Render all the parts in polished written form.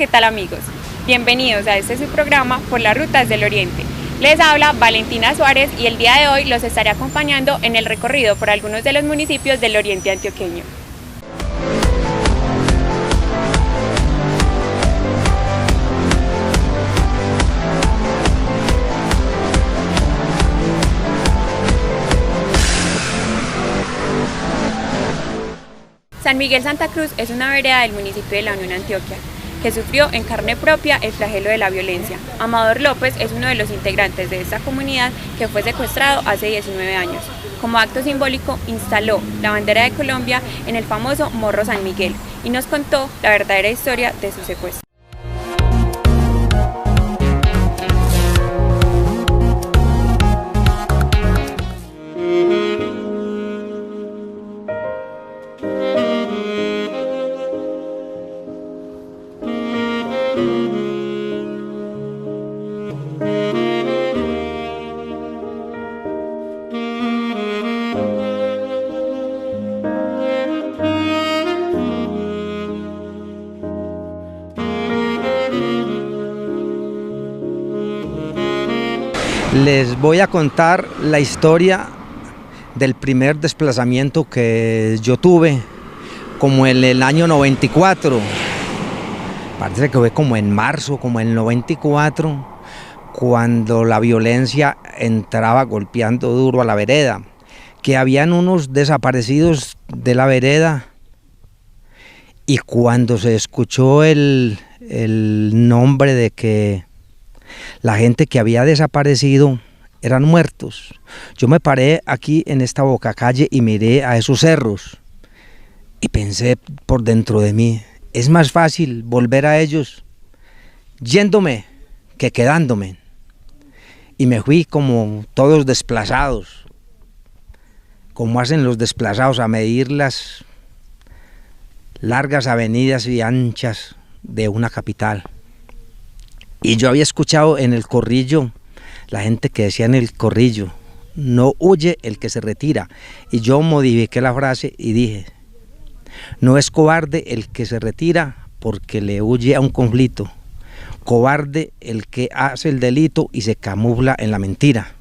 ¿qué tal amigos? Bienvenidos a este su programa por las rutas del Oriente. Les habla Valentina Suárez y el día de hoy los estaré acompañando en el recorrido por algunos de los municipios del Oriente antioqueño. San Miguel Santa Cruz es una vereda del municipio de La Unión, Antioquia, que sufrió en carne propia el flagelo de la violencia. Amador López es uno de los integrantes de esta comunidad que fue secuestrado hace 19 años. Como acto simbólico, instaló la bandera de Colombia en el famoso Morro San Miguel y nos contó la verdadera historia de su secuestro. Les voy a contar la historia del primer desplazamiento que yo tuve, como en el año 94. Parece que fue como en marzo, como en el 94, cuando la violencia entraba golpeando duro a la vereda, que habían unos desaparecidos de la vereda, y cuando se escuchó el nombre de que la gente que había desaparecido eran muertos, yo me paré aquí en esta bocacalle y miré a esos cerros y pensé por dentro de mí, es más fácil volver a ellos yéndome que quedándome. Y me fui como todos desplazados, como hacen los desplazados, a medir las largas avenidas y anchas de una capital. Y yo había escuchado en el corrillo, la gente que decía en el corrillo, no huye el que se retira. Y yo modifiqué la frase y dije, no es cobarde el que se retira porque le huye a un conflicto. Cobarde el que hace el delito y se camufla en la mentira.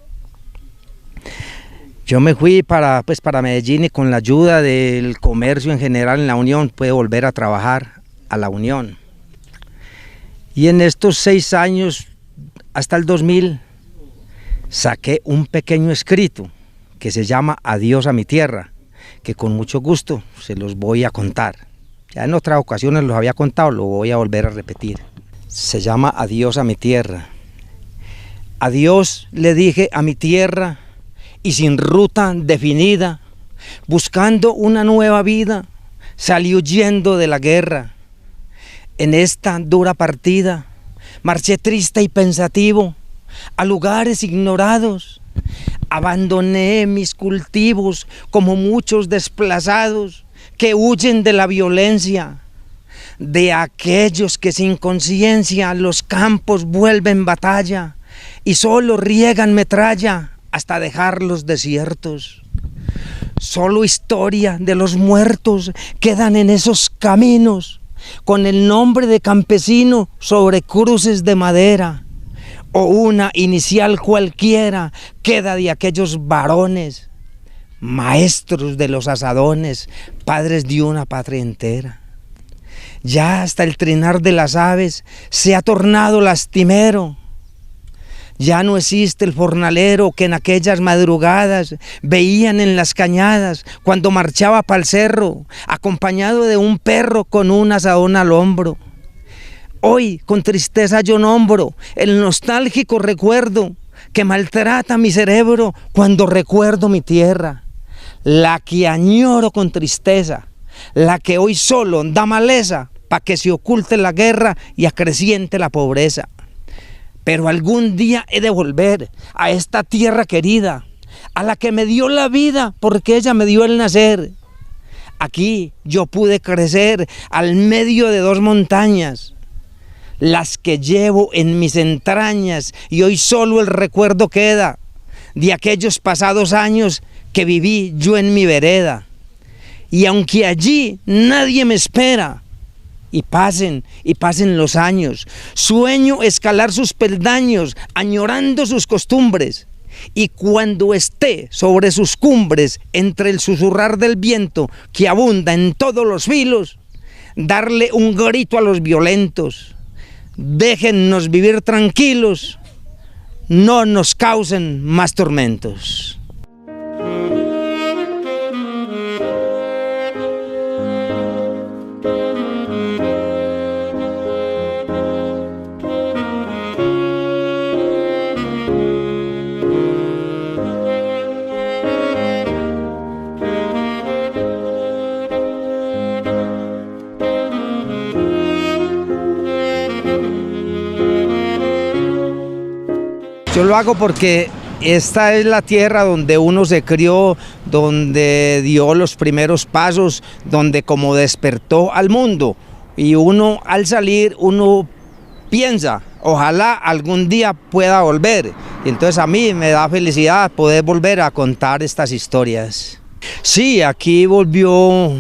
Yo me fui para Medellín y con la ayuda del comercio en general en La Unión pude volver a trabajar a La Unión. Y en estos 6 años, hasta el 2000, saqué un pequeño escrito que se llama Adiós a mi tierra, que con mucho gusto se los voy a contar. Ya en otras ocasiones los había contado, lo voy a volver a repetir. Se llama Adiós a mi tierra. Adiós le dije a mi tierra y sin ruta definida, buscando una nueva vida, salí huyendo de la guerra. En esta dura partida, marché triste y pensativo a lugares ignorados. Abandoné mis cultivos como muchos desplazados que huyen de la violencia, de aquellos que sin conciencia los campos vuelven batalla y solo riegan metralla hasta dejarlos desiertos. Solo historia de los muertos quedan en esos caminos, con el nombre de campesino sobre cruces de madera, o una inicial cualquiera queda de aquellos varones, maestros de los asadones, padres de una patria entera. Ya hasta el trinar de las aves se ha tornado lastimero. Ya no existe el jornalero que en aquellas madrugadas veían en las cañadas cuando marchaba pa'l cerro, acompañado de un perro con un asadón al hombro. Hoy con tristeza yo nombro el nostálgico recuerdo que maltrata mi cerebro cuando recuerdo mi tierra, la que añoro con tristeza, la que hoy solo da maleza pa' que se oculte la guerra y acreciente la pobreza. Pero algún día he de volver a esta tierra querida, a la que me dio la vida porque ella me dio el nacer. Aquí yo pude crecer al medio de 2 montañas, las que llevo en mis entrañas, y hoy solo el recuerdo queda de aquellos pasados años que viví yo en mi vereda. Y aunque allí nadie me espera, y pasen los años. Sueño escalar sus peldaños, añorando sus costumbres. Y cuando esté sobre sus cumbres, entre el susurrar del viento que abunda en todos los filos, darle un grito a los violentos: déjennos vivir tranquilos, no nos causen más tormentos. Yo lo hago porque esta es la tierra donde uno se crió, donde dio los primeros pasos, donde como despertó al mundo. Y uno al salir, uno piensa, ojalá algún día pueda volver. Y entonces a mí me da felicidad poder volver a contar estas historias. Sí, aquí volvió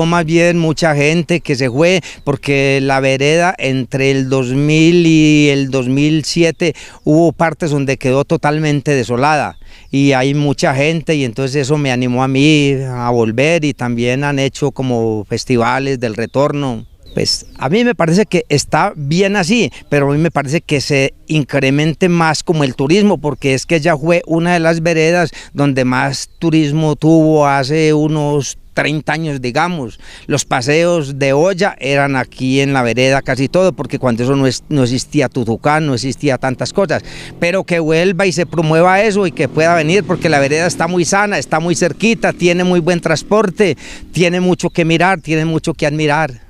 más bien mucha gente que se fue, porque la vereda entre el 2000 y el 2007 hubo partes donde quedó totalmente desolada y hay mucha gente, y entonces eso me animó a mí a volver, y también han hecho como festivales del retorno. Pues a mí me parece que está bien así, pero a mí me parece que se incremente más como el turismo, porque es que ya fue una de las veredas donde más turismo tuvo hace unos 30 años, digamos. Los paseos de olla eran aquí en la vereda casi todo, porque cuando eso no existía Tutucán, no existía tantas cosas, pero que vuelva y se promueva eso y que pueda venir, porque la vereda está muy sana, está muy cerquita, tiene muy buen transporte, tiene mucho que mirar, tiene mucho que admirar.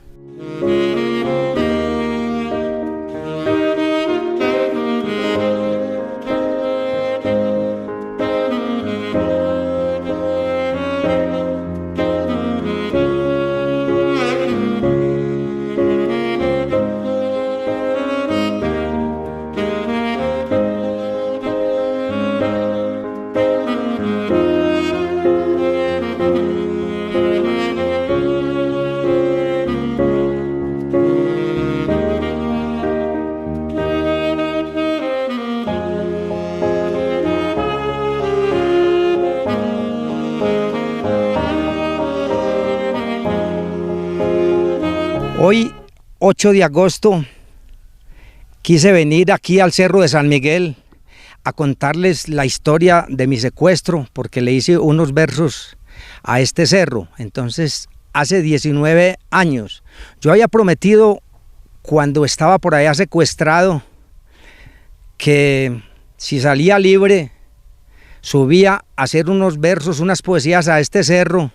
Hoy, 8 de agosto, quise venir aquí al Cerro de San Miguel a contarles la historia de mi secuestro, porque le hice unos versos a este cerro. Entonces, hace 19 años, yo había prometido, cuando estaba por allá secuestrado, que si salía libre, subía a hacer unos versos, unas poesías a este cerro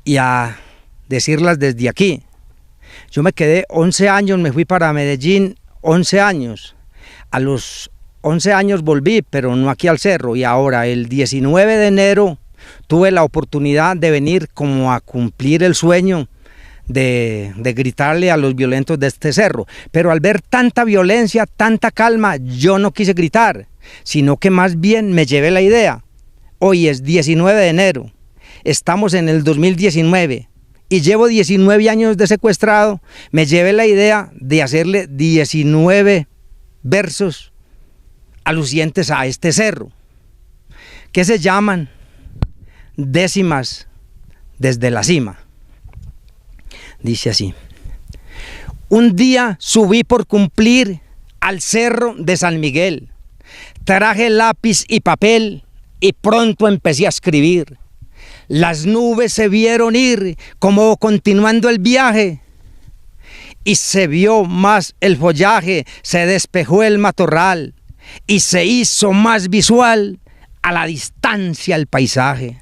y a decirlas desde aquí. Yo me quedé 11 años, me fui para Medellín 11 años. A los 11 años volví, pero no aquí al cerro. Y ahora, el 19 de enero, tuve la oportunidad de venir como a cumplir el sueño de gritarle a los violentos de este cerro. Pero al ver tanta violencia, tanta calma, yo no quise gritar, sino que más bien me llevé la idea. Hoy es 19 de enero, estamos en el 2019. Y llevo 19 años de secuestrado, me llevé la idea de hacerle 19 versos alucientes a este cerro, que se llaman Décimas desde la cima. Dice así: un día subí por cumplir al Cerro de San Miguel, traje lápiz y papel y pronto empecé a escribir. Las nubes se vieron ir como continuando el viaje y se vio más el follaje, se despejó el matorral y se hizo más visual a la distancia el paisaje.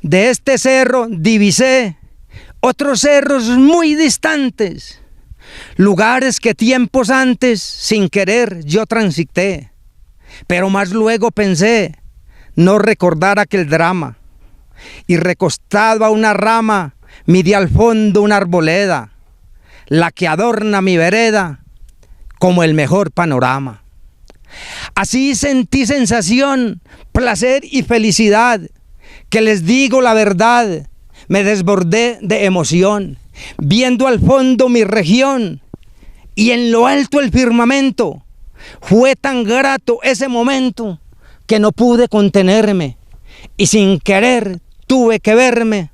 De este cerro divisé otros cerros muy distantes, lugares que tiempos antes sin querer yo transité, pero más luego pensé no recordar aquel drama. Y recostado a una rama, miré al fondo una arboleda, la que adorna mi vereda como el mejor panorama. Así sentí sensación, placer y felicidad, que les digo la verdad, me desbordé de emoción viendo al fondo mi región y en lo alto el firmamento. Fue tan grato ese momento que no pude contenerme y sin querer tuve que verme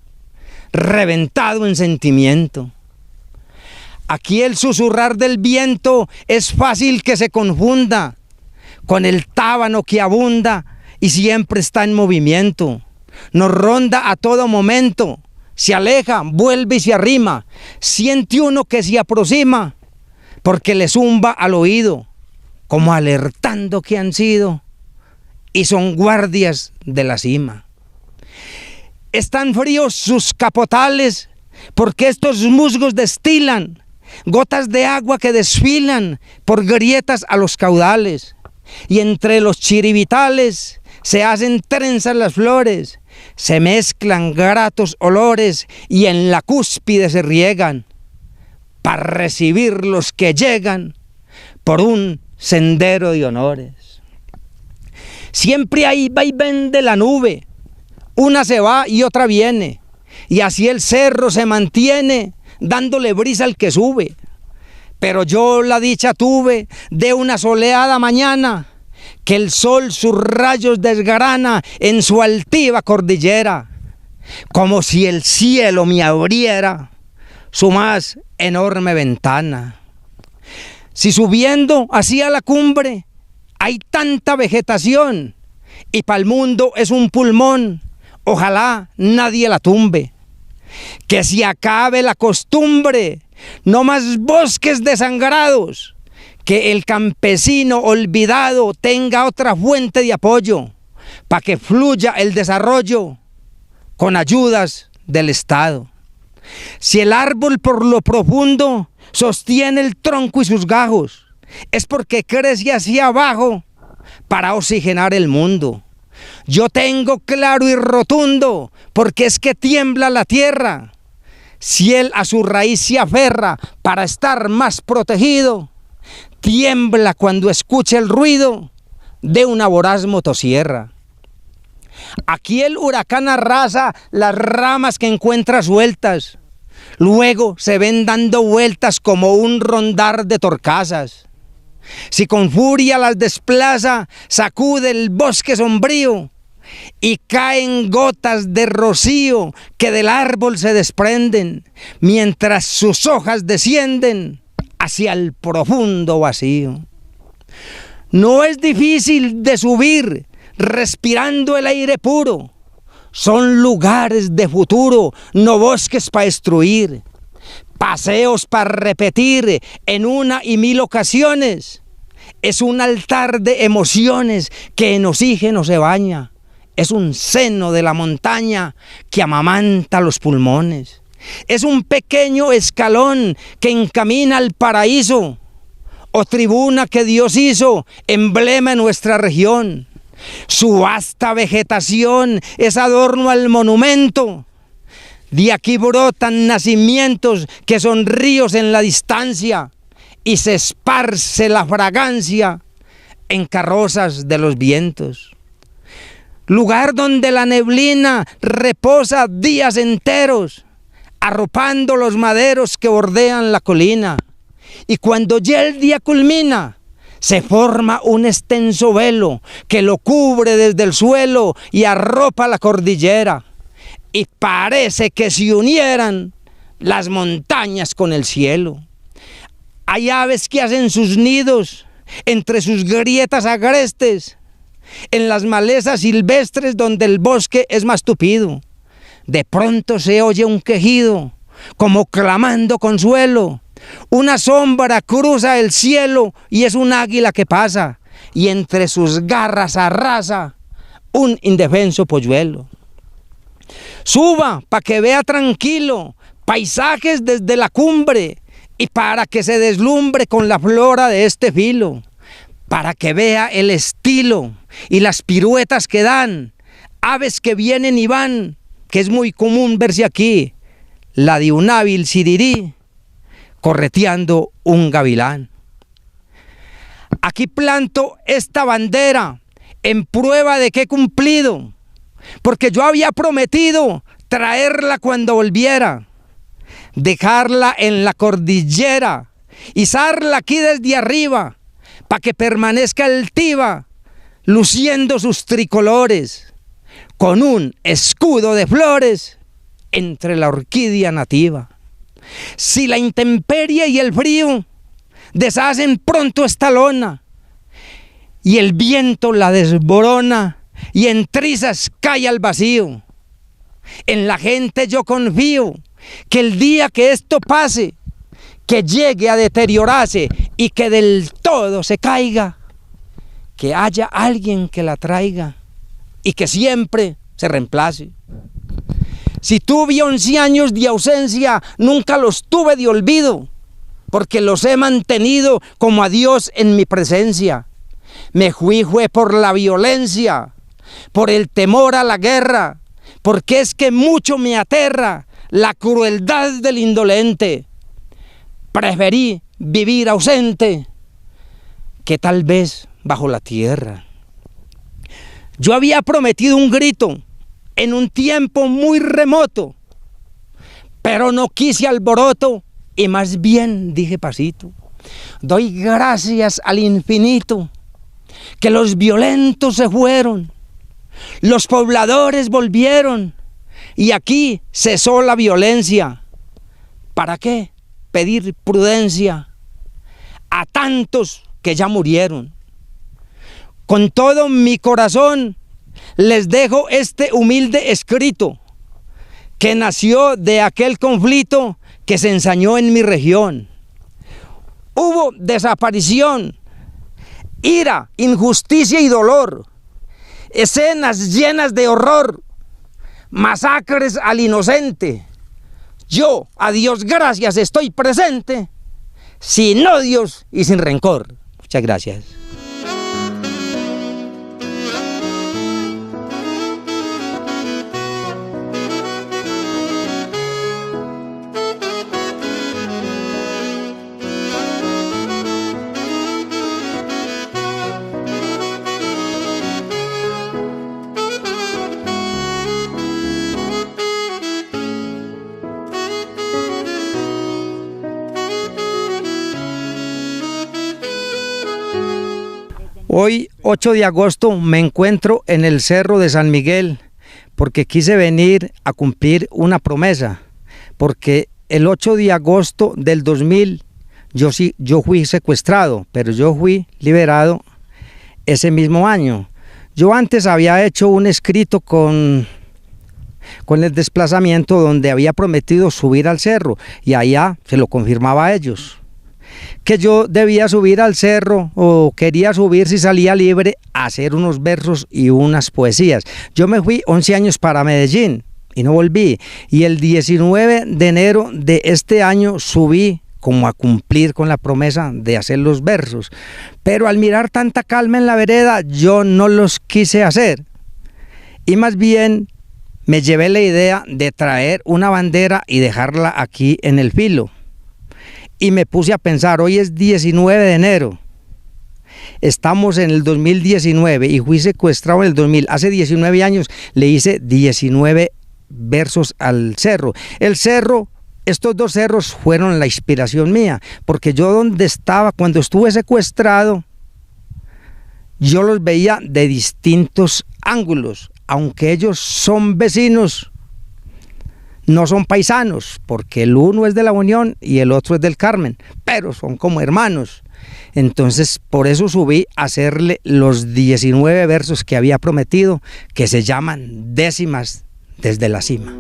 reventado en sentimiento. Aquí el susurrar del viento es fácil que se confunda con el tábano que abunda y siempre está en movimiento. Nos ronda a todo momento, se aleja, vuelve y se arrima. Siente uno que se aproxima porque le zumba al oído, como alertando que han sido y son guardias de la cima. Están fríos sus capotales porque estos musgos destilan gotas de agua que desfilan por grietas a los caudales, y entre los chiribitales se hacen trenzas las flores, se mezclan gratos olores y en la cúspide se riegan para recibir los que llegan por un sendero de honores. Siempre hay vaivén de la nube, una se va y otra viene, y así el cerro se mantiene dándole brisa al que sube. Pero yo la dicha tuve de una soleada mañana, que el sol sus rayos desgrana en su altiva cordillera, como si el cielo me abriera su más enorme ventana. Si subiendo hacia la cumbre hay tanta vegetación y pa'l mundo es un pulmón, ojalá nadie la tumbe. Que se acabe la costumbre, no más bosques desangrados, que el campesino olvidado tenga otra fuente de apoyo, para que fluya el desarrollo con ayudas del Estado. Si el árbol por lo profundo sostiene el tronco y sus gajos, es porque crece hacia abajo para oxigenar el mundo. Yo tengo claro y rotundo, porque es que tiembla la tierra. Si él a su raíz se aferra para estar más protegido, tiembla cuando escucha el ruido de una voraz motosierra. Aquí el huracán arrasa las ramas que encuentra sueltas, luego se ven dando vueltas como un rondar de torcasas. Si con furia las desplaza, sacude el bosque sombrío y caen gotas de rocío que del árbol se desprenden, mientras sus hojas descienden hacia el profundo vacío. No es difícil de subir respirando el aire puro, son lugares de futuro, no bosques para destruir. Paseos para repetir en una y mil ocasiones. Es un altar de emociones que en oxígeno se baña. Es un seno de la montaña que amamanta los pulmones. Es un pequeño escalón que encamina al paraíso, o tribuna que Dios hizo, emblema en nuestra región. Su vasta vegetación es adorno al monumento. De aquí brotan nacimientos que son ríos en la distancia y se esparce la fragancia en carrozas de los vientos. Lugar donde la neblina reposa días enteros, arropando los maderos que bordean la colina. Y cuando ya el día culmina, se forma un extenso velo que lo cubre desde el suelo y arropa la cordillera. Y parece que se unieran las montañas con el cielo. Hay aves que hacen sus nidos entre sus grietas agrestes, en las malezas silvestres donde el bosque es más tupido. De pronto se oye un quejido, como clamando consuelo. Una sombra cruza el cielo y es un águila que pasa, y entre sus garras arrasa un indefenso polluelo. Suba para que vea tranquilo paisajes desde la cumbre y para que se deslumbre con la flora de este filo, para que vea el estilo y las piruetas que dan aves que vienen y van, que es muy común verse aquí, la de un hábil sirirí correteando un gavilán. Aquí planto esta bandera en prueba de que he cumplido, porque yo había prometido traerla cuando volviera. dejarla en la cordillera, izarla aquí desde arriba, para que permanezca altiva, luciendo sus tricolores, con un escudo de flores entre la orquídea nativa. Si la intemperie y el frío deshacen pronto esta lona, y el viento la desborona, y en trizas cae al vacío, en la gente yo confío, que el día que esto pase, que llegue a deteriorarse y que del todo se caiga, que haya alguien que la traiga y que siempre se reemplace. Si tuve 11 años de ausencia, nunca los tuve de olvido, porque los he mantenido como a Dios en mi presencia. Me fue por la violencia, por el temor a la guerra, porque es que mucho me aterra la crueldad del indolente. Preferí vivir ausente que tal vez bajo la tierra. Yo había prometido un grito en un tiempo muy remoto, pero no quise alboroto y más bien dije pasito. Doy gracias al infinito que los violentos se fueron, los pobladores volvieron y aquí cesó la violencia. ¿Para qué pedir prudencia a tantos que ya murieron? Con todo mi corazón les dejo este humilde escrito que nació de aquel conflicto que se ensañó en mi región. Hubo desaparición, ira, injusticia y dolor, escenas llenas de horror, masacres al inocente. Yo, a Dios gracias, estoy presente, sin odios y sin rencor. Muchas gracias. Hoy, 8 de agosto, me encuentro en el Cerro de San Miguel porque quise venir a cumplir una promesa, porque el 8 de agosto del 2000 yo fui secuestrado, pero yo fui liberado ese mismo año. Yo antes había hecho un escrito con el desplazamiento donde había prometido subir al cerro y allá se lo confirmaba a ellos, que yo debía subir al cerro o quería subir si salía libre a hacer unos versos y unas poesías. Yo me fui 11 años para Medellín y no volví, y el 19 de enero de este año subí como a cumplir con la promesa de hacer los versos, pero al mirar tanta calma en la vereda yo no los quise hacer y más bien me llevé la idea de traer una bandera y dejarla aquí en el filo. Y me puse a pensar, hoy es 19 de enero, estamos en el 2019 y fui secuestrado en el 2000. Hace 19 años le hice 19 versos al cerro. El cerro, estos dos cerros fueron la inspiración mía, porque yo donde estaba, cuando estuve secuestrado, yo los veía de distintos ángulos, aunque ellos son vecinos. No son paisanos, porque el uno es de La Unión y el otro es del Carmen, pero son como hermanos. Entonces, por eso subí a hacerle los 19 versos que había prometido, que se llaman Décimas desde la cima.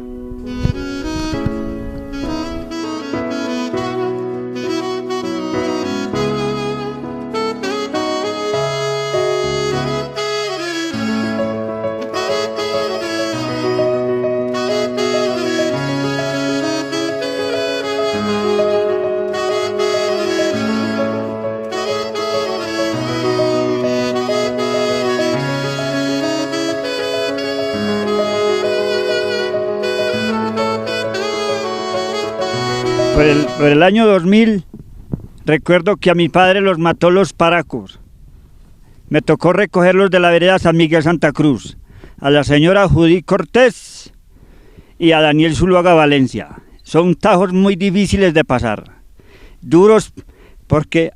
Por el año 2000, recuerdo que a mi padre los mató los paracos. Me tocó recogerlos de la vereda San Miguel Santa Cruz, a la señora Judy Cortés y a Daniel Zuluaga Valencia. son tajos muy difíciles de pasar, duros porque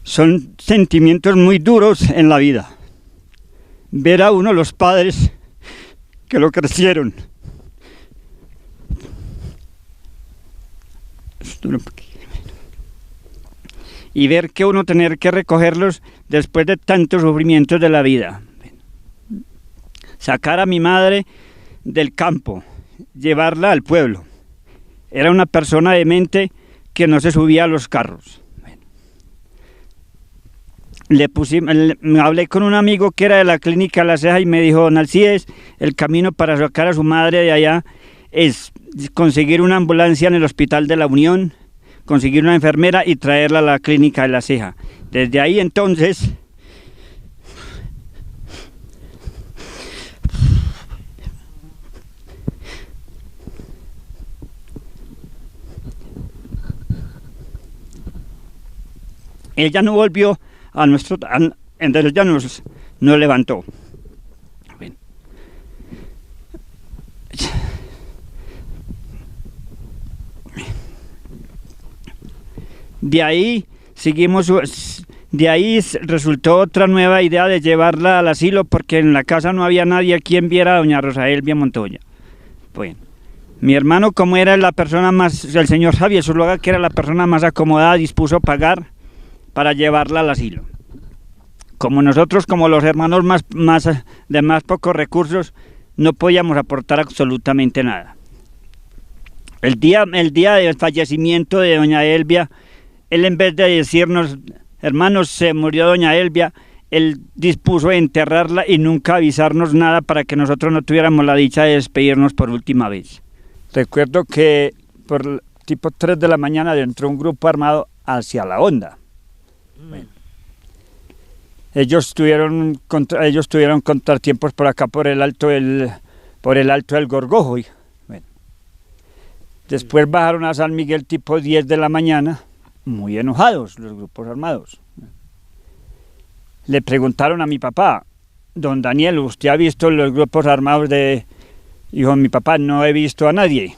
son sentimientos muy duros en la vida. Ver a uno los padres que lo crecieron. Y ver que uno tener que recogerlos después de tantos sufrimientos de la vida. Sacar a mi madre del campo, llevarla al pueblo. Era una persona de mente que no se subía a los carros. Hablé con un amigo que era de la clínica La Ceja y me dijo: don Alcides, el camino para sacar a su madre de allá es conseguir una ambulancia en el Hospital de la Unión, conseguir una enfermera y traerla a la clínica de La Ceja. Desde ahí entonces ella no volvió a nuestro, entonces ya nos levantó. Bueno. De ahí resultó otra nueva idea de llevarla al asilo, porque en la casa no había nadie quien viera a doña Rosa Elvia Montoya. Bueno, mi hermano, como era la persona más, el señor Javier Zuluaga, que era la persona más acomodada, dispuso pagar para llevarla al asilo. Como nosotros, como los hermanos de más pocos recursos, no podíamos aportar absolutamente nada. El día del fallecimiento de doña Elvia, él, en vez de decirnos: hermanos, se murió doña Elvia, él dispuso de enterrarla y nunca avisarnos nada para que nosotros no tuviéramos la dicha de despedirnos por última vez. Recuerdo que por tipo 3 de la mañana entró un grupo armado hacia la Honda. Bueno. Ellos tuvieron contratiempos por acá por el alto del Gorgojo. Bueno. Después bajaron a San Miguel tipo 10 de la mañana, muy enojados los grupos armados. Le preguntaron a mi papá: don Daniel, ¿usted ha visto los grupos armados de...? Dijo mi papá: no he visto a nadie.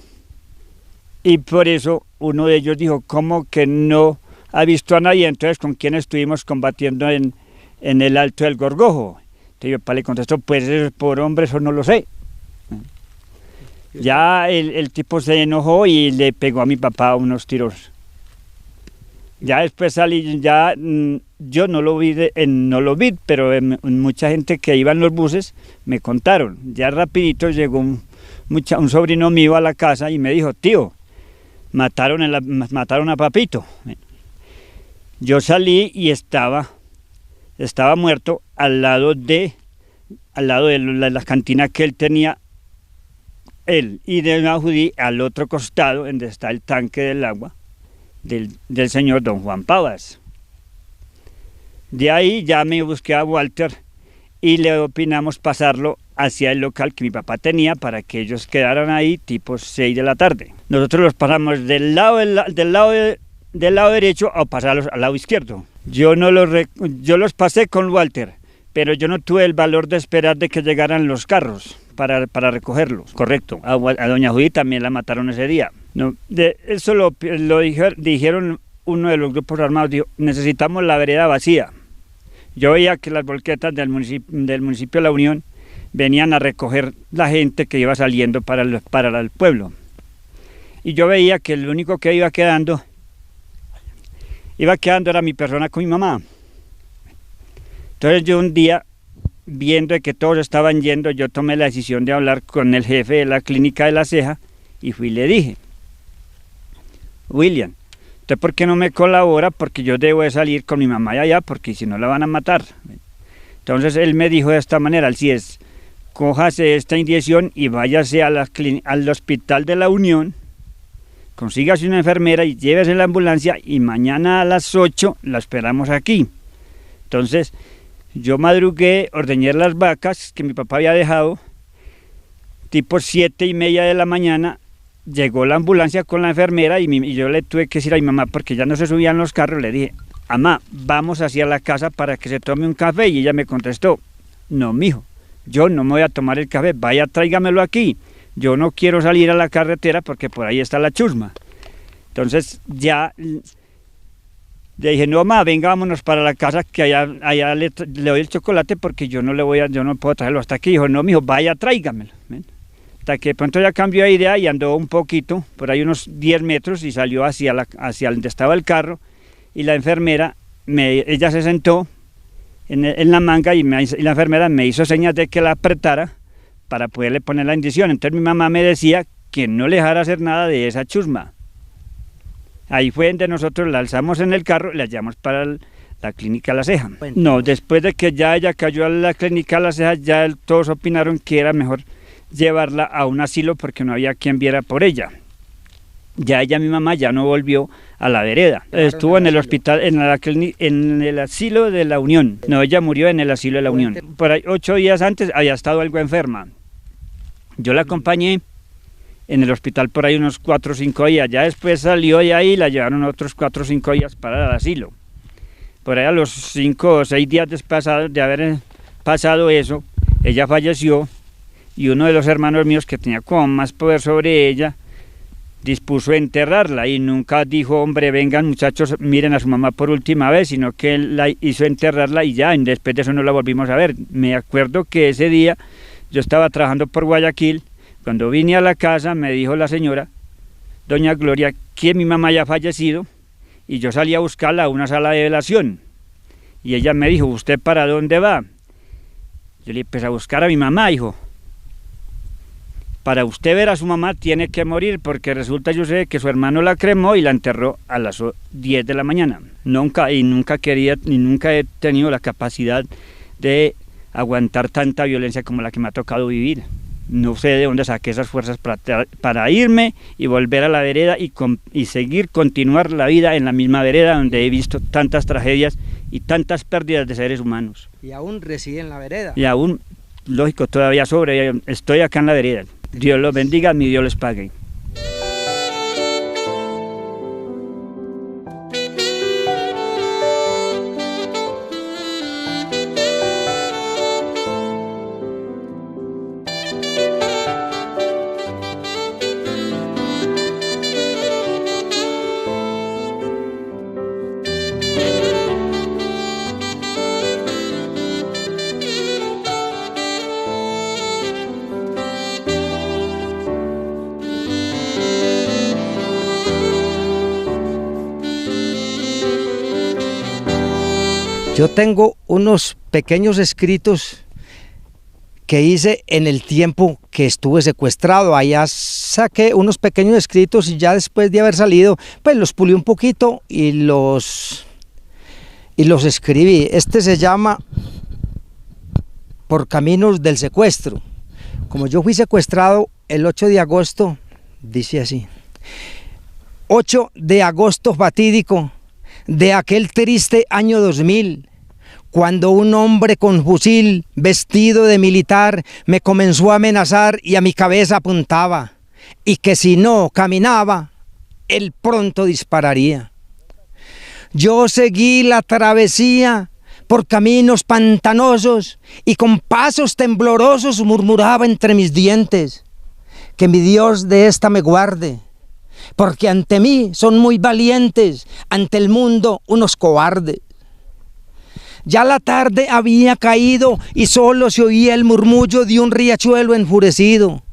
Y por eso uno de ellos dijo: ¿cómo que no ha visto a nadie? Entonces, ¿con quién estuvimos combatiendo en el alto del Gorgojo? Entonces mi papá le contestó: pues por hombre, eso no lo sé. Ya el tipo se enojó y le pegó a mi papá unos tiros. Ya después salí, yo no lo vi, pero mucha gente que iba en los buses me contaron. Ya rapidito llegó un sobrino mío a la casa y me dijo: tío, mataron a papito. Yo salí y estaba muerto al lado de la cantina que él tenía, y de una judía al otro costado, donde está el tanque del agua del señor don Juan Pavas. De ahí ya me busqué a Walter y le opinamos pasarlo hacia el local que mi papá tenía para que ellos quedaran ahí tipo 6 de la tarde. Nosotros los pasamos del lado derecho a pasarlos al lado izquierdo. Yo los pasé con Walter, pero yo no tuve el valor de esperar de que llegaran los carros para recogerlos. Correcto. A doña Judith también la mataron ese día. No, eso lo dijeron uno de los grupos armados, dijo: necesitamos la vereda vacía. Yo veía que las volquetas del municipio de La Unión venían a recoger la gente que iba saliendo para el pueblo. Y yo veía que el único que iba quedando era mi persona con mi mamá. Entonces yo un día, viendo que todos estaban yendo, yo tomé la decisión de hablar con el jefe de la clínica de La Ceja y fui y le dije: William, ¿usted por qué no me colabora? Porque yo debo de salir con mi mamá de allá, porque si no la van a matar. Entonces él me dijo de esta manera: Alcides, cójase esta inyección y váyase al Hospital de la Unión, consígase una enfermera y llévese la ambulancia, y mañana a las 8 la esperamos aquí. Entonces yo madrugué, ordeñé las vacas que mi papá había dejado, tipo 7:30 de la mañana, llegó la ambulancia con la enfermera y yo le tuve que decir a mi mamá, porque ya no se subían los carros, le dije: mamá, vamos hacia la casa para que se tome un café. Y ella me contestó: no, mijo, yo no me voy a tomar el café, vaya, tráigamelo aquí. yo no quiero salir a la carretera porque por ahí está la chusma. Entonces ya le dije, no, mamá, venga, vámonos para la casa, que allá le doy el chocolate porque yo no puedo traerlo hasta aquí. Dijo, no, mijo, vaya, tráigamelo. ¿Ven? Hasta que de pronto ya cambió de idea y andó un poquito, por ahí unos 10 metros, y salió hacia donde estaba el carro, y la enfermera, ella se sentó en la manga y la enfermera me hizo señas de que la apretara para poderle poner la inyección. Entonces mi mamá me decía que no le dejara hacer nada de esa chusma. Ahí fue donde nosotros la alzamos en el carro y la llevamos para la clínica La Ceja. No, después de que ya ella cayó a la clínica La Ceja, ya todos opinaron que era mejor llevarla a un asilo porque no había quien viera por ella. Ya ella, mi mamá, ya no volvió a la vereda. Estuvo en el hospital, en el asilo de la Unión. No, ella murió en el asilo de la Unión. Por ahí 8 días antes había estado algo enferma. Yo la acompañé en el hospital por ahí unos 4 o 5 días. Ya después salió de ahí y la llevaron otros 4 o 5 días para el asilo. Por ahí a los 5 o 6 días después de haber pasado eso, ella falleció y uno de los hermanos míos, que tenía como más poder sobre ella, dispuso enterrarla y nunca dijo, hombre, vengan muchachos, miren a su mamá por última vez, sino que él la hizo enterrarla y ya, después de eso no la volvimos a ver. Me acuerdo que ese día yo estaba trabajando por Guayaquil, cuando vine a la casa me dijo la señora, doña Gloria, que mi mamá ya ha fallecido, y yo salí a buscarla a una sala de velación, y ella me dijo, ¿usted para dónde va? Yo le dije, pues a buscar a mi mamá, hijo. Para usted ver a su mamá tiene que morir, porque resulta, yo sé que su hermano la cremó y la enterró a las 10 de la mañana. Nunca he tenido la capacidad de aguantar tanta violencia como la que me ha tocado vivir. No sé de dónde saqué esas fuerzas para irme y volver a la vereda y continuar la vida en la misma vereda donde he visto tantas tragedias y tantas pérdidas de seres humanos. ¿Y aún reside en la vereda? Y aún, lógico, todavía estoy acá en la vereda. Dios los bendiga, mi Dios les pague. Yo tengo unos pequeños escritos que hice en el tiempo que estuve secuestrado. Allá saqué unos pequeños escritos y ya después de haber salido, pues los pulí un poquito y los escribí. Este se llama Por Caminos del Secuestro. Como yo fui secuestrado el 8 de agosto, dice así: 8 de agosto fatídico de aquel triste año 2000, cuando un hombre con fusil, vestido de militar, me comenzó a amenazar y a mi cabeza apuntaba, y que si no caminaba, él pronto dispararía. Yo seguí la travesía por caminos pantanosos y con pasos temblorosos murmuraba entre mis dientes: que mi Dios de esta me guarde, porque ante mí son muy valientes, ante el mundo unos cobardes. Ya la tarde había caído y solo se oía el murmullo de un riachuelo enfurecido.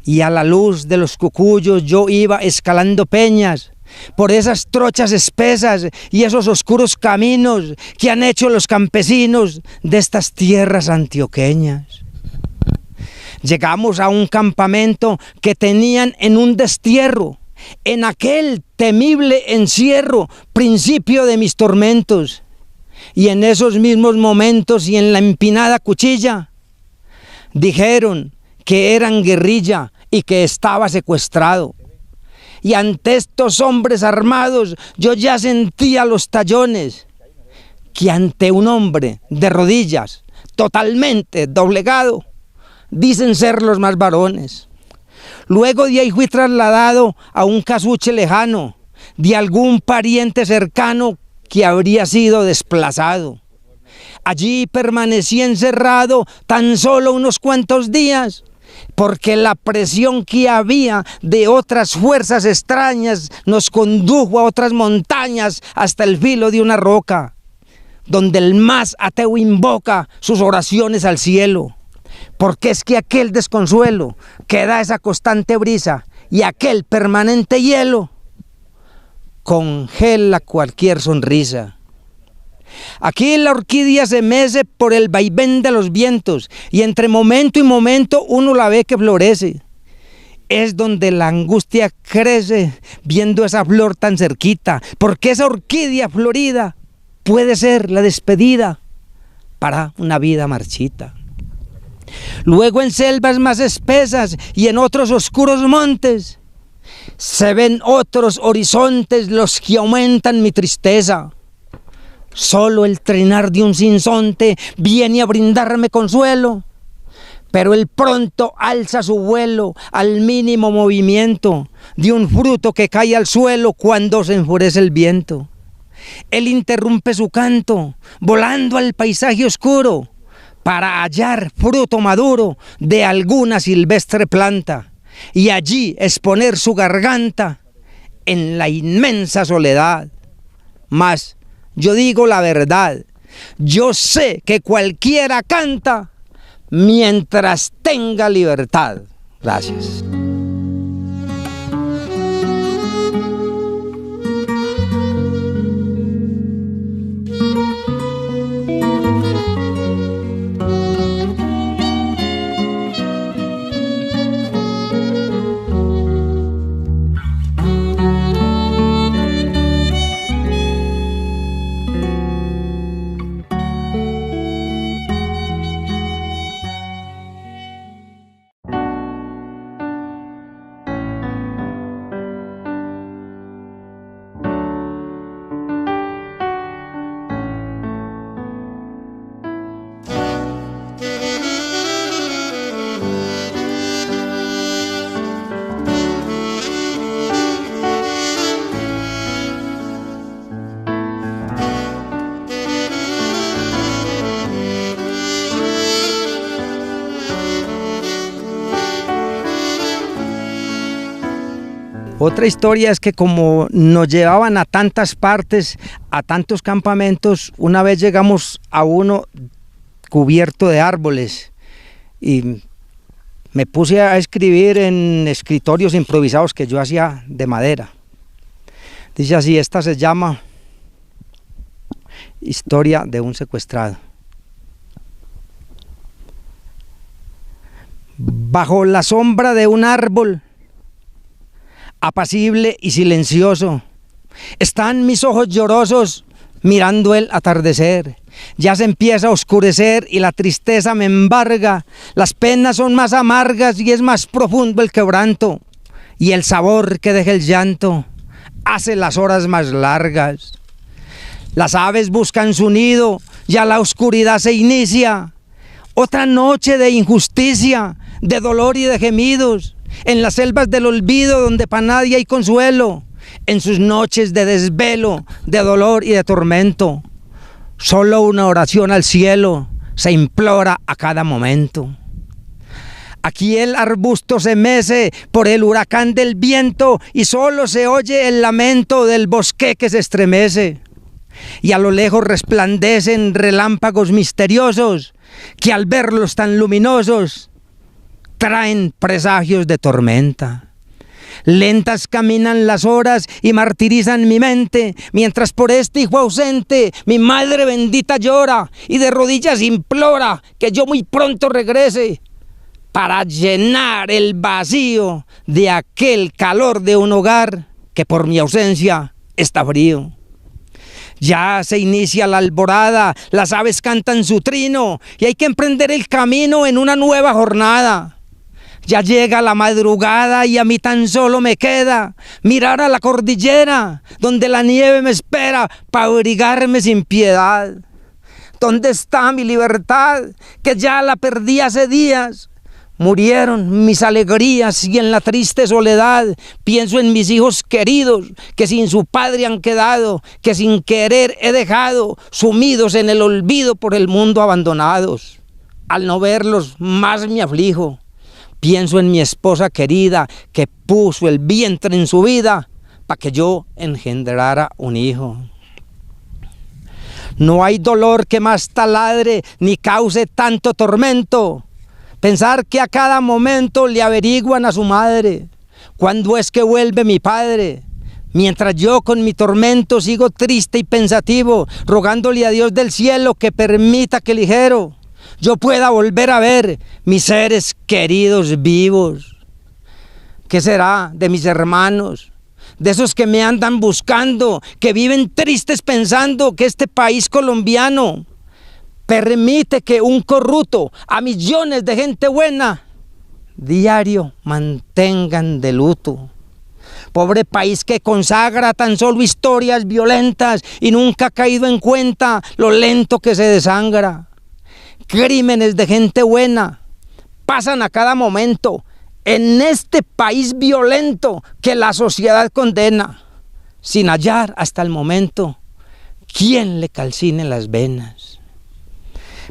Y a la luz de los cucuyos yo iba escalando peñas, por esas trochas espesas y esos oscuros caminos que han hecho los campesinos de estas tierras antioqueñas. Llegamos a un campamento que tenían en un destierro, en aquel temible encierro, principio de mis tormentos. Y en esos mismos momentos y en la empinada cuchilla, dijeron que eran guerrilla y que estaba secuestrado. Y ante estos hombres armados yo ya sentía los tallones, que ante un hombre de rodillas, totalmente doblegado, dicen ser los más varones. Luego de ahí fui trasladado a un casuche lejano de algún pariente cercano que habría sido desplazado. Allí permanecí encerrado tan solo unos cuantos días, porque la presión que había de otras fuerzas extrañas nos condujo a otras montañas hasta el filo de una roca, donde el más ateo invoca sus oraciones al cielo, porque es que aquel desconsuelo que da esa constante brisa y aquel permanente hielo congela cualquier sonrisa. Aquí la orquídea se mece por el vaivén de los vientos y entre momento y momento uno la ve que florece. Es donde la angustia crece viendo esa flor tan cerquita, porque esa orquídea florida puede ser la despedida para una vida marchita. Luego en selvas más espesas y en otros oscuros montes se ven otros horizontes los que aumentan mi tristeza. Solo el trinar de un sinsonte viene a brindarme consuelo, pero él pronto alza su vuelo al mínimo movimiento de un fruto que cae al suelo cuando se enfurece el viento. Él interrumpe su canto, volando al paisaje oscuro, para hallar fruto maduro de alguna silvestre planta, y allí exponer su garganta en la inmensa soledad. Mas yo digo la verdad, yo sé que cualquiera canta mientras tenga libertad. Gracias. Otra historia es que como nos llevaban a tantas partes, a tantos campamentos, una vez llegamos a uno cubierto de árboles y me puse a escribir en escritorios improvisados que yo hacía de madera. Dice así, esta se llama Historia de un secuestrado. Bajo la sombra de un árbol, apacible y silencioso, están mis ojos llorosos mirando el atardecer. Ya se empieza a oscurecer y la tristeza me embarga, las penas son más amargas y es más profundo el quebranto, y el sabor que deja el llanto hace las horas más largas. Las aves buscan su nido, ya la oscuridad se inicia, otra noche de injusticia, de dolor y de gemidos, en las selvas del olvido donde para nadie hay consuelo, en sus noches de desvelo, de dolor y de tormento. Solo una oración al cielo se implora a cada momento. Aquí el arbusto se mece por el huracán del viento y solo se oye el lamento del bosque que se estremece. Y a lo lejos resplandecen relámpagos misteriosos que al verlos tan luminosos traen presagios de tormenta. Lentas caminan las horas y martirizan mi mente, mientras por este hijo ausente mi madre bendita llora y de rodillas implora que yo muy pronto regrese para llenar el vacío de aquel calor de un hogar que por mi ausencia está frío. Ya se inicia la alborada, las aves cantan su trino y hay que emprender el camino en una nueva jornada. Ya llega la madrugada y a mí tan solo me queda mirar a la cordillera, donde la nieve me espera para abrigarme sin piedad. ¿Dónde está mi libertad? Que ya la perdí hace días. Murieron mis alegrías y en la triste soledad pienso en mis hijos queridos que sin su padre han quedado, que sin querer he dejado, sumidos en el olvido por el mundo abandonados. Al no verlos más me aflijo, Pienso en mi esposa querida que puso el vientre en su vida para que yo engendrara un hijo. No hay dolor que más taladre ni cause tanto tormento. Pensar que a cada momento le averiguan a su madre cuándo es que vuelve mi padre. Mientras yo con mi tormento sigo triste y pensativo, rogándole a Dios del cielo que permita que ligero yo pueda volver a ver mis seres queridos vivos. ¿Qué será de mis hermanos? De esos que me andan buscando, que viven tristes pensando que este país colombiano permite que un corrupto a millones de gente buena diario mantengan de luto. Pobre país que consagra tan solo historias violentas y nunca ha caído en cuenta lo lento que se desangra. Crímenes de gente buena pasan a cada momento en este país violento que la sociedad condena, sin hallar hasta el momento quien le calcine las venas.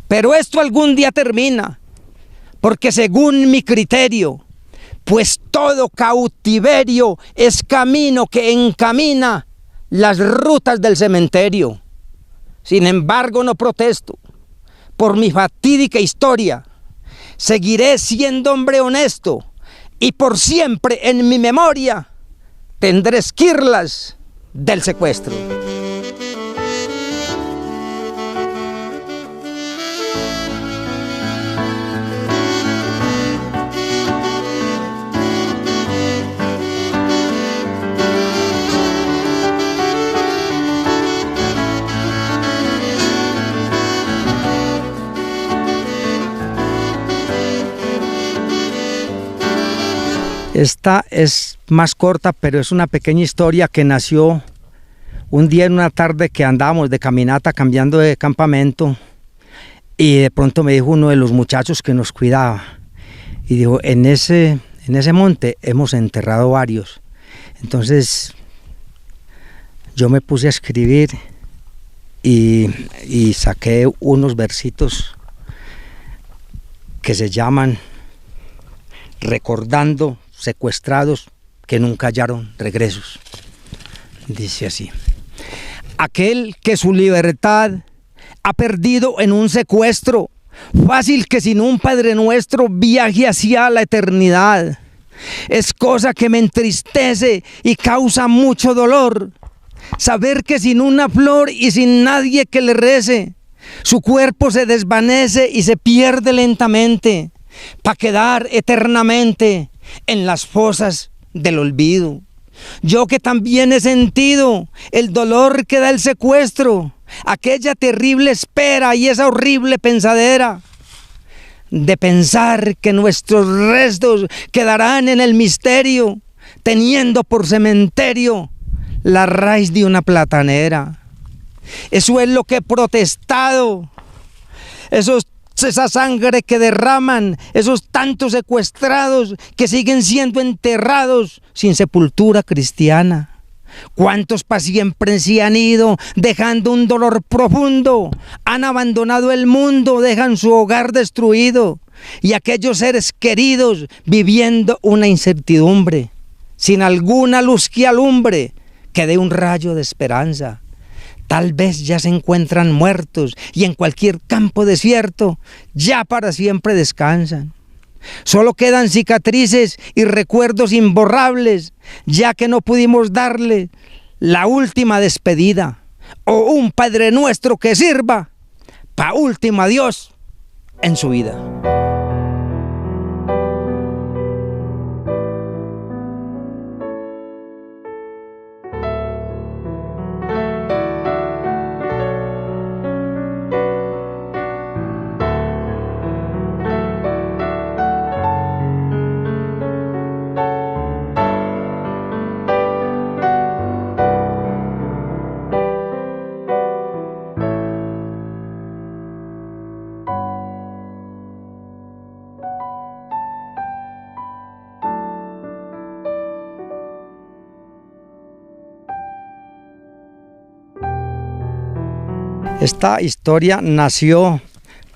Pero esto algún día termina, porque según mi criterio, pues todo cautiverio es camino que encamina las rutas del cementerio. Sin embargo, no protesto por mi fatídica historia. Seguiré siendo hombre honesto y por siempre en mi memoria tendré esquirlas del secuestro. Esta es más corta, pero es una pequeña historia que nació un día en una tarde que andábamos de caminata cambiando de campamento y de pronto me dijo uno de los muchachos que nos cuidaba y dijo, en ese monte hemos enterrado varios. Entonces yo me puse a escribir y saqué unos versitos que se llaman Recordando secuestrados que nunca hallaron regresos. Dice así: aquel que su libertad ha perdido en un secuestro, fácil que sin un Padre Nuestro viaje hacia la eternidad. Es cosa que me entristece y causa mucho dolor saber que sin una flor y sin nadie que le rece, su cuerpo se desvanece y se pierde lentamente, para quedar eternamente en las fosas del olvido. Yo que también he sentido el dolor que da el secuestro, aquella terrible espera y esa horrible pensadera de pensar que nuestros restos quedarán en el misterio, teniendo por cementerio la raíz de una platanera. Eso es lo que he protestado. Esa sangre que derraman esos tantos secuestrados que siguen siendo enterrados sin sepultura cristiana. ¿Cuántos para siempre se han ido dejando un dolor profundo? Han abandonado el mundo, dejan su hogar destruido y aquellos seres queridos viviendo una incertidumbre, sin alguna luz que alumbre, que dé un rayo de esperanza. Tal vez ya se encuentran muertos y en cualquier campo desierto ya para siempre descansan. Solo quedan cicatrices y recuerdos imborrables, ya que no pudimos darle la última despedida o un Padre Nuestro que sirva pa' último adiós en su vida. Esta historia nació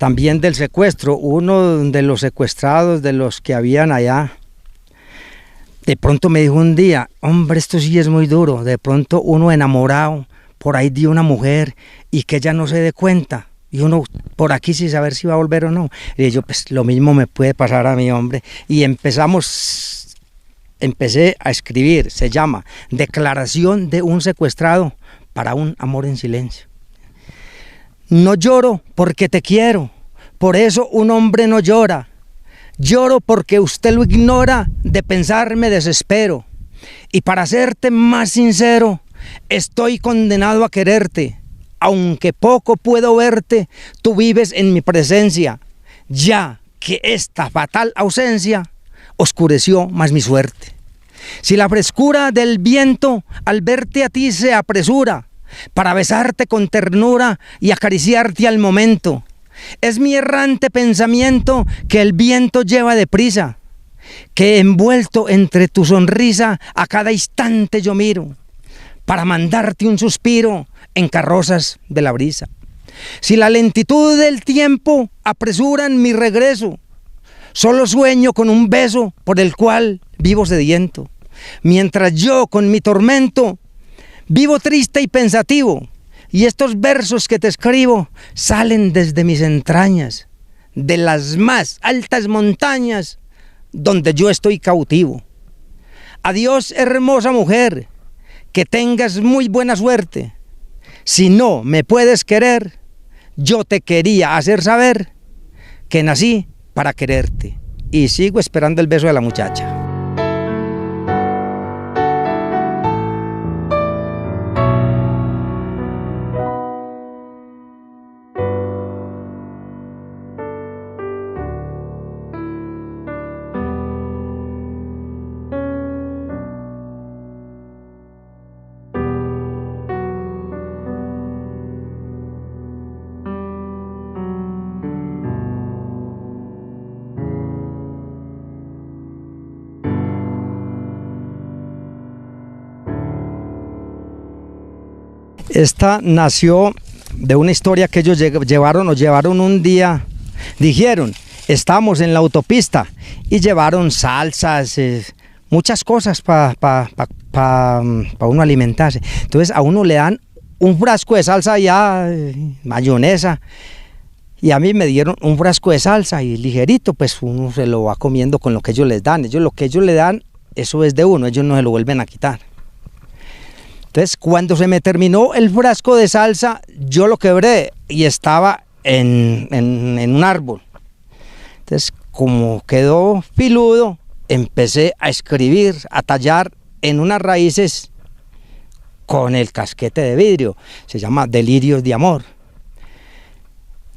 también del secuestro. Uno de los secuestrados, de los que habían allá, de pronto me dijo un día, hombre, esto sí es muy duro, de pronto uno enamorado, por ahí de una mujer y que ella no se dé cuenta, y uno por aquí sin saber si va a volver o no. Y yo, pues lo mismo me puede pasar a mi hombre. Y empecé a escribir, se llama Declaración de un secuestrado para un amor en silencio. No lloro porque te quiero, por eso un hombre no llora. Lloro porque usted lo ignora, de pensar me desespero. Y para serte más sincero, estoy condenado a quererte. Aunque poco puedo verte, tú vives en mi presencia. Ya que esta fatal ausencia oscureció más mi suerte. Si la frescura del viento al verte a ti se apresura, para besarte con ternura y acariciarte al momento, es mi errante pensamiento que el viento lleva deprisa, que envuelto entre tu sonrisa a cada instante yo miro, para mandarte un suspiro en carrozas de la brisa. Si la lentitud del tiempo apresuran mi regreso, solo sueño con un beso por el cual vivo sediento, mientras yo con mi tormento vivo triste y pensativo. Y estos versos que te escribo salen desde mis entrañas, de las más altas montañas donde yo estoy cautivo. Adiós, hermosa mujer, que tengas muy buena suerte. Si no me puedes querer, yo te quería hacer saber que nací para quererte. Y sigo esperando el beso de la muchacha. Esta nació de una historia que ellos llevaron un día, dijeron, estamos en la autopista, y llevaron salsas, muchas cosas para uno alimentarse. Entonces a uno le dan un frasco de salsa ya, mayonesa, y a mí me dieron un frasco de salsa y ligerito, pues uno se lo va comiendo con lo que ellos les dan. Lo que ellos le dan, eso es de uno, ellos no se lo vuelven a quitar. Entonces, cuando se me terminó el frasco de salsa, yo lo quebré y estaba en un árbol. Entonces, como quedó filudo, empecé a escribir, a tallar en unas raíces con el casquete de vidrio. Se llama Delirios de Amor.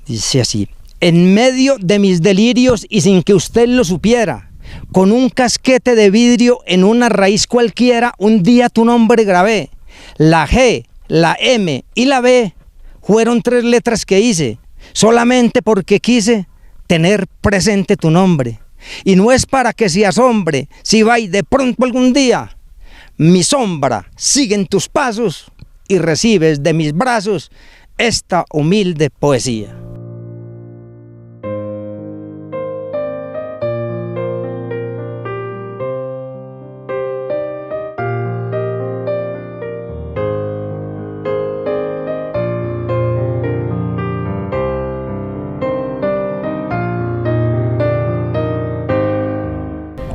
Dice así: en medio de mis delirios y sin que usted lo supiera, con un casquete de vidrio en una raíz cualquiera, un día tu nombre grabé. La G, la M y la B fueron 3 letras que hice, solamente porque quise tener presente tu nombre. Y no es para que se asombre si va y de pronto algún día mi sombra sigue en tus pasos y recibes de mis brazos esta humilde poesía.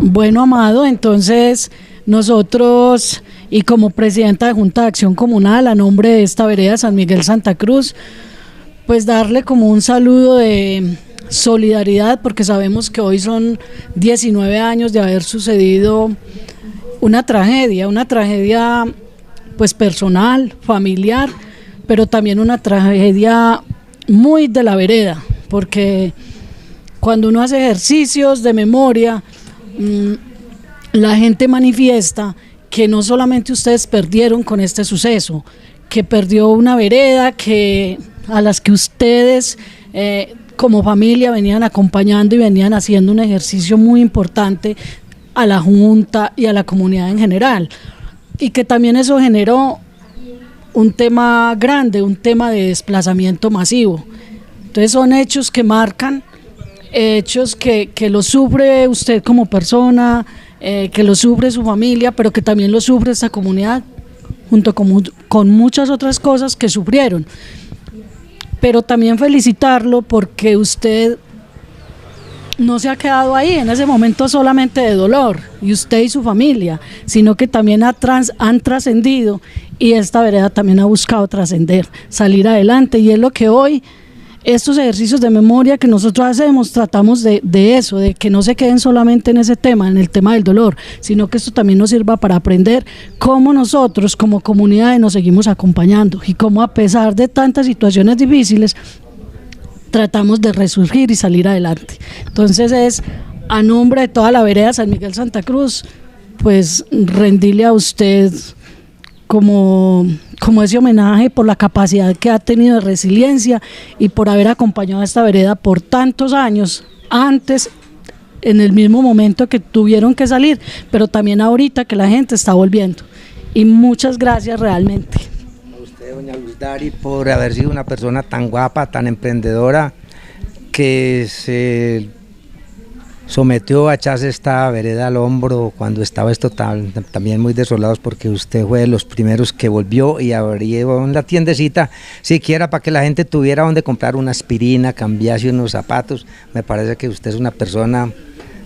Bueno, Amado, entonces nosotros y como presidenta de Junta de Acción Comunal a nombre de esta vereda San Miguel Santa Cruz, pues darle como un saludo de solidaridad, porque sabemos que hoy son 19 años de haber sucedido una tragedia pues personal, familiar, pero también una tragedia muy de la vereda, porque cuando uno hace ejercicios de memoria, la gente manifiesta que no solamente ustedes perdieron con este suceso, que perdió una vereda a las que ustedes como familia venían acompañando y venían haciendo un ejercicio muy importante a la Junta y a la comunidad en general, y que también eso generó un tema grande, un tema de desplazamiento masivo. Entonces son hechos que marcan, hechos que lo sufre usted como persona, que lo sufre su familia, pero que también lo sufre esta comunidad, junto con muchas otras cosas que sufrieron. Pero también felicitarlo porque usted no se ha quedado ahí en ese momento solamente de dolor, y usted y su familia, sino que también han trascendido, y esta vereda también ha buscado trascender, salir adelante, y es lo que hoy, estos ejercicios de memoria que nosotros hacemos, tratamos de eso, de que no se queden solamente en ese tema, en el tema del dolor, sino que esto también nos sirva para aprender cómo nosotros como comunidad nos seguimos acompañando, y cómo a pesar de tantas situaciones difíciles, tratamos de resurgir y salir adelante. Entonces es a nombre de toda la vereda San Miguel Santa Cruz, pues rendirle a usted como ese homenaje por la capacidad que ha tenido de resiliencia y por haber acompañado a esta vereda por tantos años, antes, en el mismo momento que tuvieron que salir, pero también ahorita que la gente está volviendo. Y muchas gracias realmente. A usted, doña Luz Dari, por haber sido una persona tan guapa, tan emprendedora, que se sometió a echarse esta vereda al hombro cuando estaba esto también muy desolados, porque usted fue de los primeros que volvió y abrió una tiendecita, siquiera para que la gente tuviera donde comprar una aspirina, cambiarse unos zapatos. Me parece que usted es una persona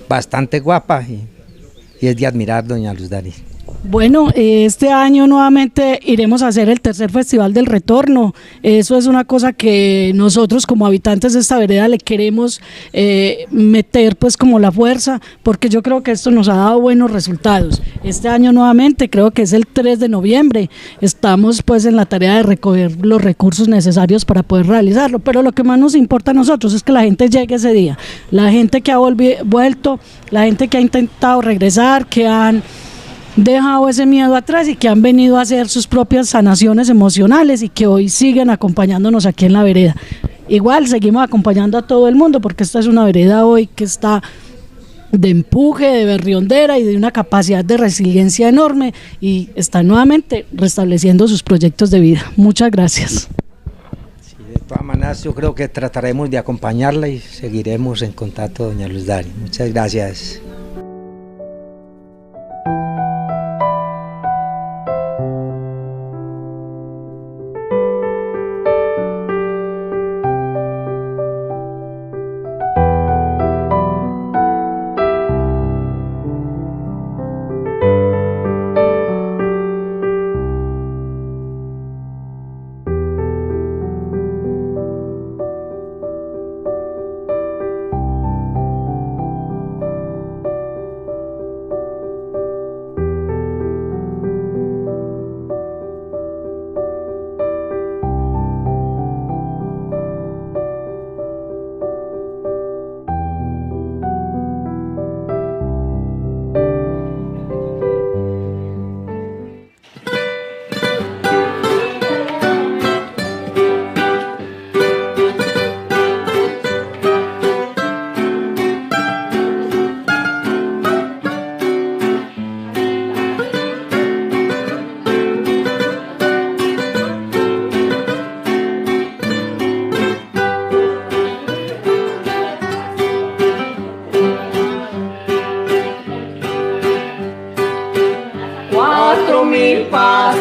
bastante guapa y es de admirar, doña Luz Dari. Bueno, este año nuevamente iremos a hacer el tercer Festival del Retorno. Eso es una cosa que nosotros como habitantes de esta vereda le queremos meter pues como la fuerza, porque yo creo que esto nos ha dado buenos resultados. Este año nuevamente, creo que es el 3 de noviembre, estamos pues en la tarea de recoger los recursos necesarios para poder realizarlo, pero lo que más nos importa a nosotros es que la gente llegue ese día, la gente que ha vuelto, la gente que ha intentado regresar, que han dejado ese miedo atrás y que han venido a hacer sus propias sanaciones emocionales y que hoy siguen acompañándonos aquí en la vereda. Igual seguimos acompañando a todo el mundo, porque esta es una vereda hoy que está de empuje, de berriondera y de una capacidad de resiliencia enorme, y está nuevamente restableciendo sus proyectos de vida. Muchas gracias. Sí, de todas maneras yo creo que trataremos de acompañarla y seguiremos en contacto, doña Luz Dari. Muchas gracias.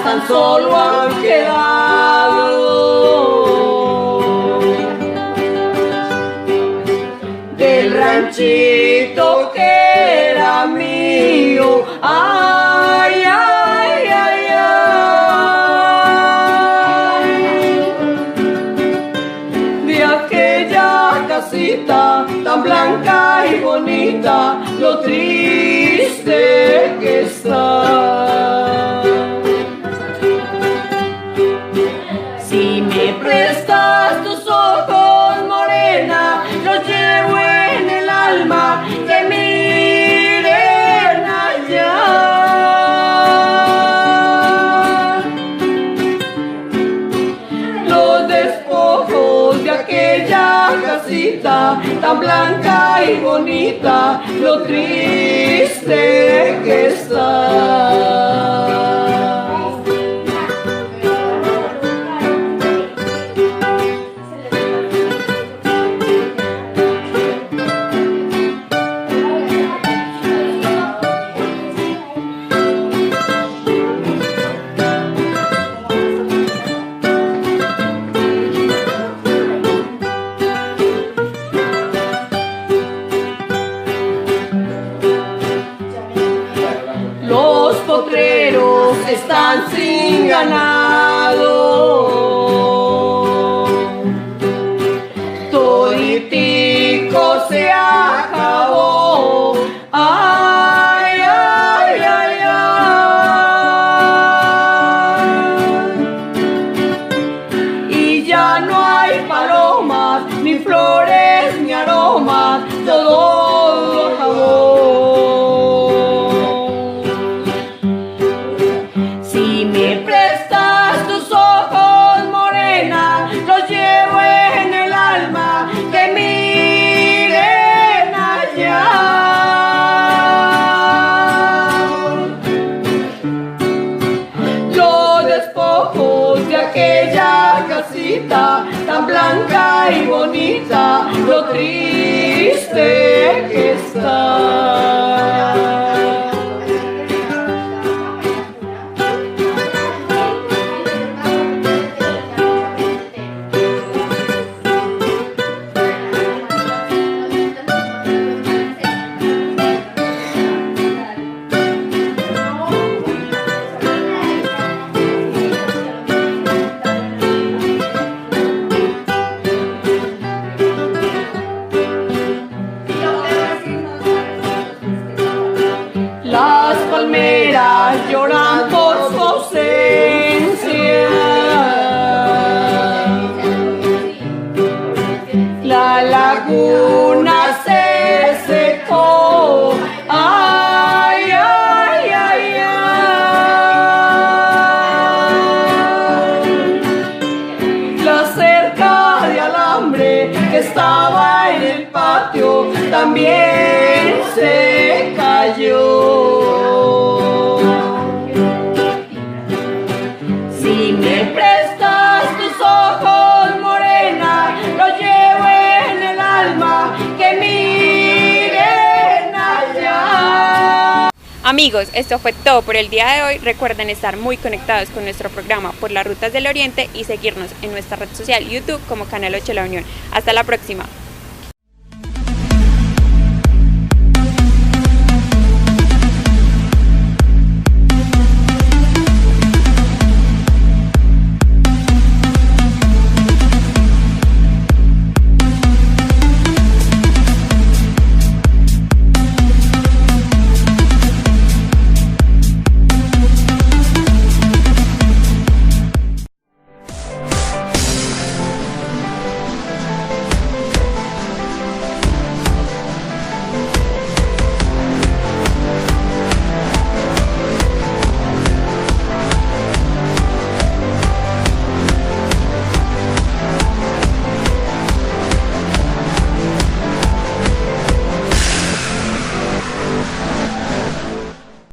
Tan solo han quedado del ranchito que era mío. Ay, ay, ay, ay, de aquella casita tan blanca y bonita, lo triste que está. Prestas tus ojos, morena, los llevo en el alma, que miren allá. Los despojos de aquella casita tan blanca y bonita, lo triste que está. ganado. Toditico se acabó. Ay, ay, ay, ay. Y ya no hay palomas, ni flores, ni aromas, todo acabó. Si me prestas tus ojos, morena, los llevo en el alma, que miren allá. Los despojos de aquella casita tan blanca y bonita, lo triste que está. Las palmeras lloran por su ausencia. La laguna se secó. Ay, ay, ay, ay. La cerca de alambre que estaba en el patio también se cayó. Si me prestas tus ojos, morena, los llevo en el alma, que miren allá. Amigos, esto fue todo por el día de hoy. Recuerden estar muy conectados con nuestro programa Por las Rutas del Oriente y seguirnos en nuestra red social YouTube como Canal 8 La Unión. Hasta la próxima.